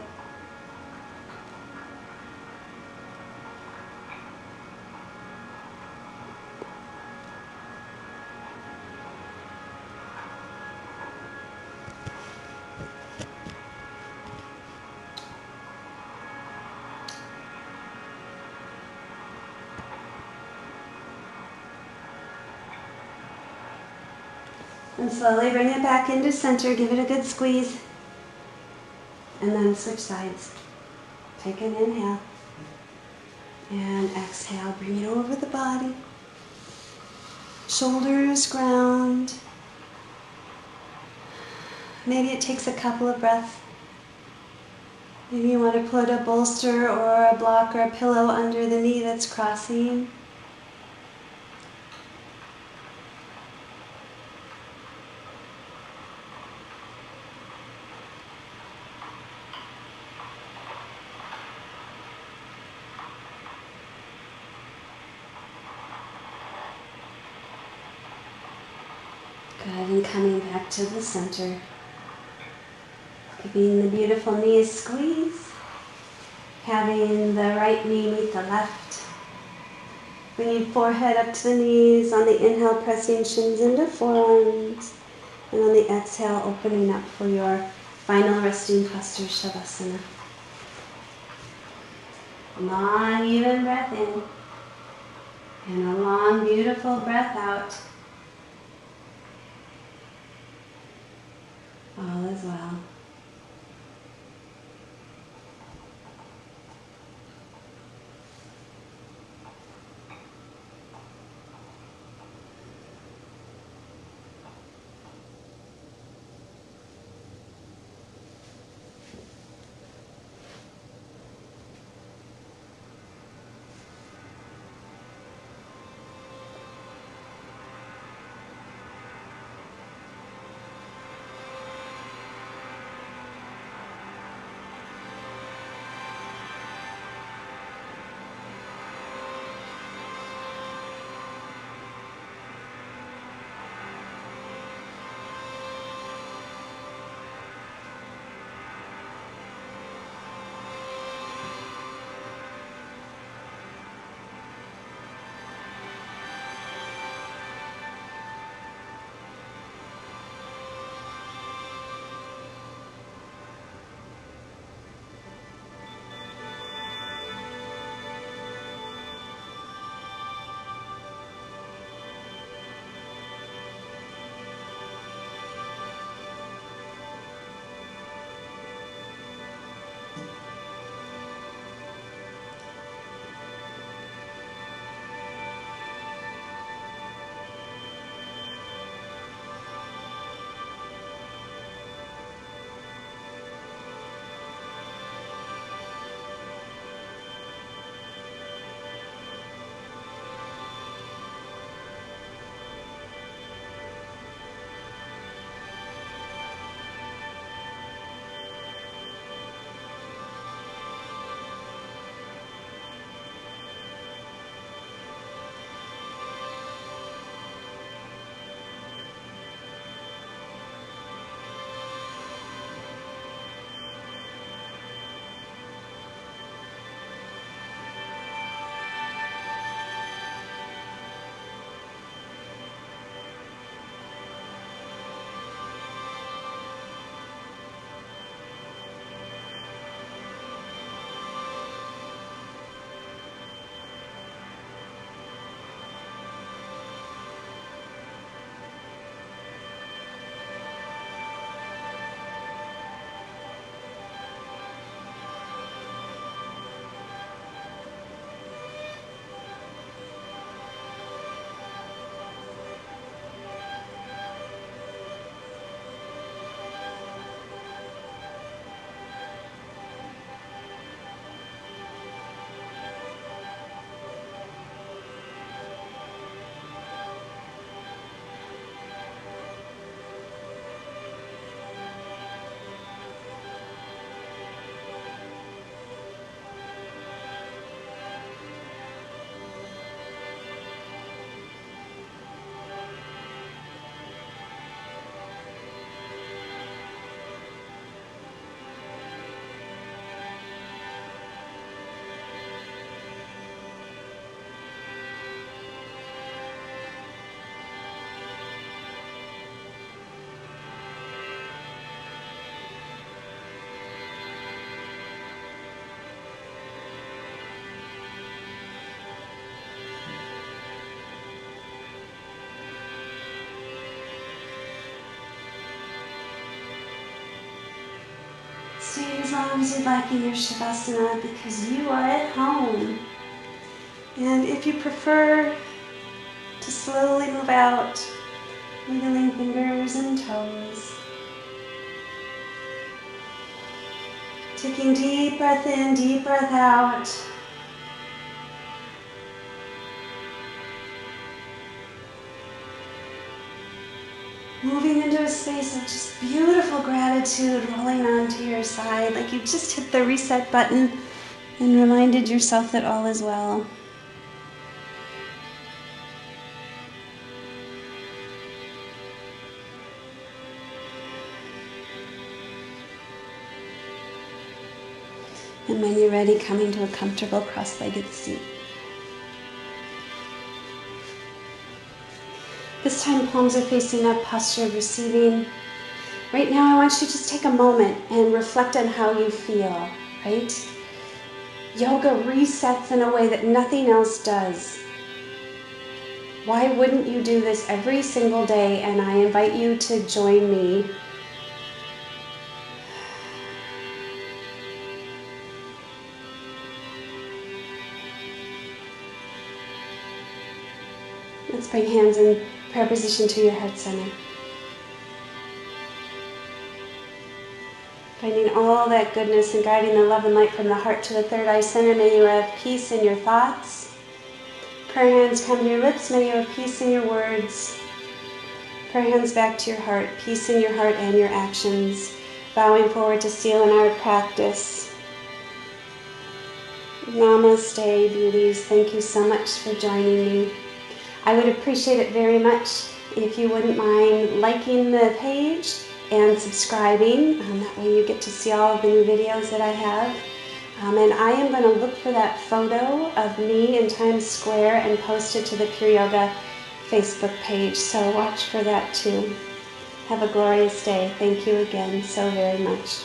[SPEAKER 1] And slowly bring it back into center, give it a good squeeze. And then switch sides. Take an inhale. And exhale, bring it over the body. Shoulders ground. Maybe it takes a couple of breaths. Maybe you want to put a bolster or a block or a pillow under the knee that's crossing. Good, and coming back to the center. Giving the beautiful knee a squeeze. Having the right knee meet the left. Bringing forehead up to the knees. On the inhale, pressing shins into forearms. And on the exhale, opening up for your final resting posture, Shavasana. Long, even breath in. And a long, beautiful breath out. All is well. stay as long as you'd like in your Shavasana because you are at home. And if you prefer to slowly move out, wiggling fingers and toes, taking deep breath in, deep breath out. Moving into a space of just beautiful gratitude rolling onto your side, like you just hit the reset button and reminded yourself that all is well. And when you're ready, coming to a comfortable cross-legged seat. This time, palms are facing up, posture of receiving. Right now, I want you to just take a moment and reflect on how you feel, right? Yoga resets in a way that nothing else does. Why wouldn't you do this every single day? And I invite you to join me. Let's bring hands in prayer position to your heart center. Finding all that goodness and guiding the love and light from the heart to the third eye center. May you have peace in your thoughts. Prayer hands come to your lips. May you have peace in your words. Prayer hands back to your heart. Peace in your heart and your actions. Bowing forward to seal in our practice. Namaste, beauties. Thank you so much for joining me. I would appreciate it very much if you wouldn't mind liking the page and subscribing. That way you get to see all of the new videos that I have. And I am going to look for that photo of me in Times Square and post it to the Pure Yoga Facebook page. So watch for that too. Have a glorious day. Thank you again so very much.